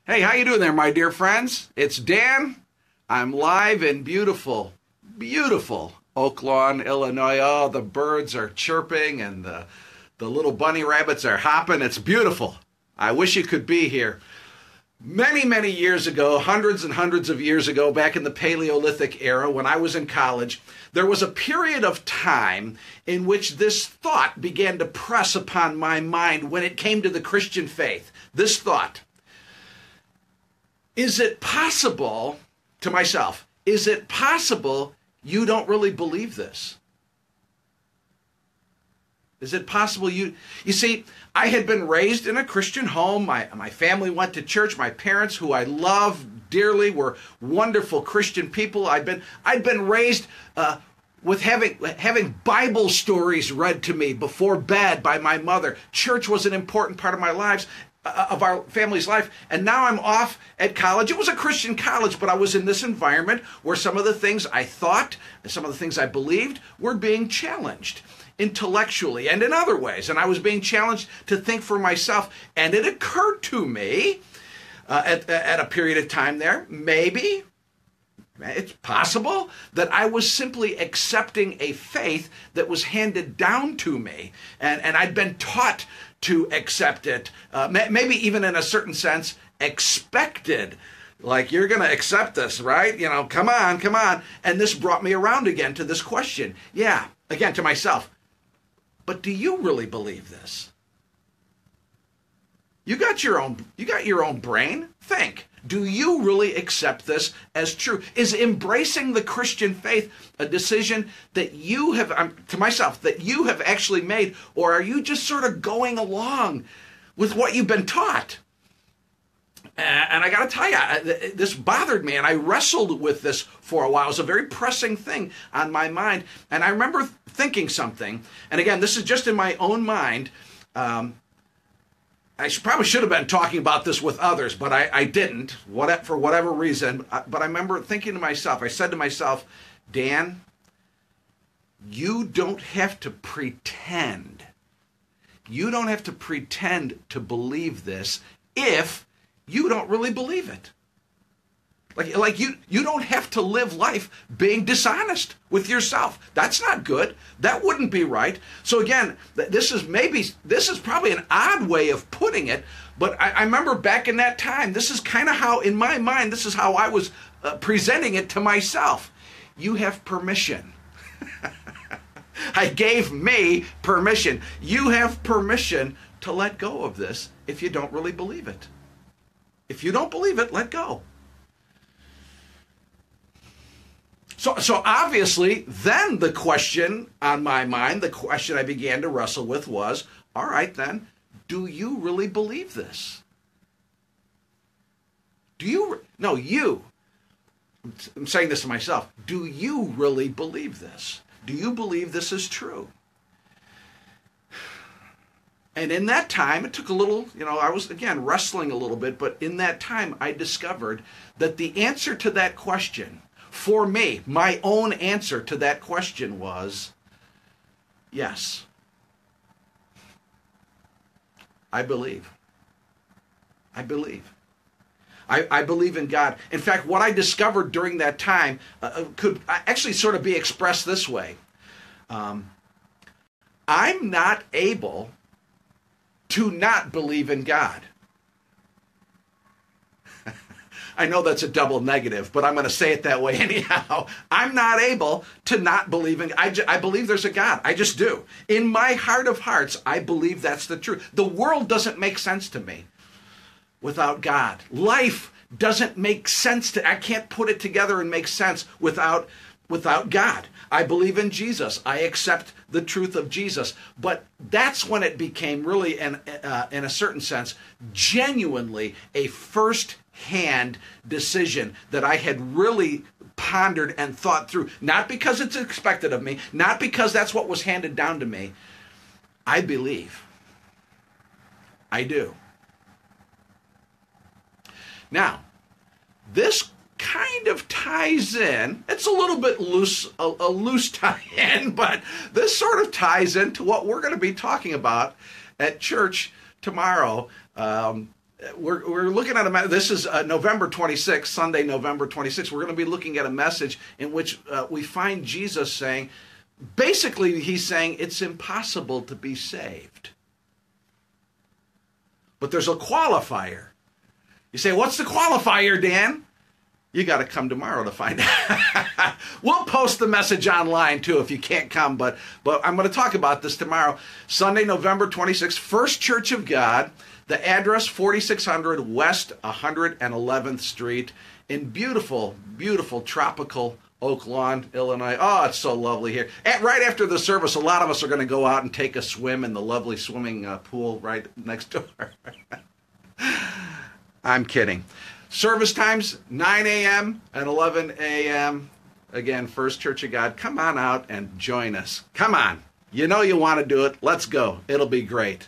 Hey, how you doing there, my dear friends? It's Dan. I'm live in beautiful Oak Lawn, Illinois. Oh, the birds are chirping and the little bunny rabbits are hopping. It's beautiful. I wish you could be here. Many years ago, hundreds and hundreds of years ago, back in the Paleolithic era, when I was in college, there was a period of time in which this thought began to press upon my mind when it came to the Christian faith. This thought: is it possible, to myself, is it possible you don't really believe this? Is it possible you see, I had been raised in a Christian home. My family went to church. My parents, who I love dearly, were wonderful Christian people. I'd been raised with having Bible stories read to me before bed by my mother. Church was an important part of my lives, of our family's life. And now I'm off at college. It was a Christian college, but I was in this environment where some of the things I thought, some of the things I believed were being challenged intellectually and in other ways. And I was being challenged to think for myself. And it occurred to me at a period of time there, maybe it's possible that I was simply accepting a faith that was handed down to me. And I'd been taught to accept it, maybe even in a certain sense, expected. Like, you're going to accept this, right? You know, come on. And this brought me around again to this question. Yeah, again, to myself. But do you really believe this? You got your own brain. Think. Do you really accept this as true? Is embracing the Christian faith a decision that you have, to myself, that you have actually made, or are you just sort of going along with what you've been taught? And I got to tell you, this bothered me, and I wrestled with this for a while. It was a very pressing thing on my mind. And I remember thinking something, and again, this is just in my own mind. I probably should have been talking about this with others, but I didn't, for whatever reason. But I remember thinking to myself, I said to myself, Dan, you don't have to pretend. You don't have to pretend to believe this if you don't really believe it. Like you don't have to live life being dishonest with yourself. That's not good. That wouldn't be right. So again, this is probably an odd way of putting it, but I remember back in that time, this is kind of how, in my mind, this is how I was presenting it to myself. You have permission. I gave me permission. You have permission to let go of this if you don't really believe it. If you don't believe it, let go. So obviously, then the question on my mind, the question I began to wrestle with was, all right then, do you really believe this? I'm saying this to myself. Do you really believe this? Do you believe this is true? And in that time, it took a little, I was, again, wrestling a little bit, but in that time, I discovered that the answer to that question, for me, my own answer to that question was, yes. I believe. I believe in God. In fact, what I discovered during that time could actually sort of be expressed this way. I'm not able to not believe in God. I know that's a double negative, but I'm going to say it that way anyhow. I'm not able to not believe in God. I believe there's a God. I just do. In my heart of hearts, I believe that's the truth. The world doesn't make sense to me without God. Life doesn't make sense I can't put it together and make sense without God. I believe in Jesus. I accept the truth of Jesus. But that's when it became really, in a certain sense, genuinely a first-hand decision that I had really pondered and thought through. Not because it's expected of me, not because that's what was handed down to me. I believe. I do. Now, this kind of ties in. It's a little bit loose, a loose tie-in, but this sort of ties into what we're going to be talking about at church tomorrow we're looking at this is November 26th, Sunday, November 26th. We're going to be looking at a message in which we find Jesus saying, basically he's saying it's impossible to be saved. But there's a qualifier. You say, what's the qualifier, Dan? You got to come tomorrow to find out. We'll post the message online too if you can't come, but I'm going to talk about this tomorrow. Sunday, November 26th, First Church of God. The address, 4600 West 111th Street in beautiful, beautiful tropical Oak Lawn, Illinois. Oh, it's so lovely here. Right after the service, a lot of us are going to go out and take a swim in the lovely swimming pool right next door. I'm kidding. Service times, 9 a.m. and 11 a.m. Again, First Church of God. Come on out and join us. Come on. You know you want to do it. Let's go. It'll be great.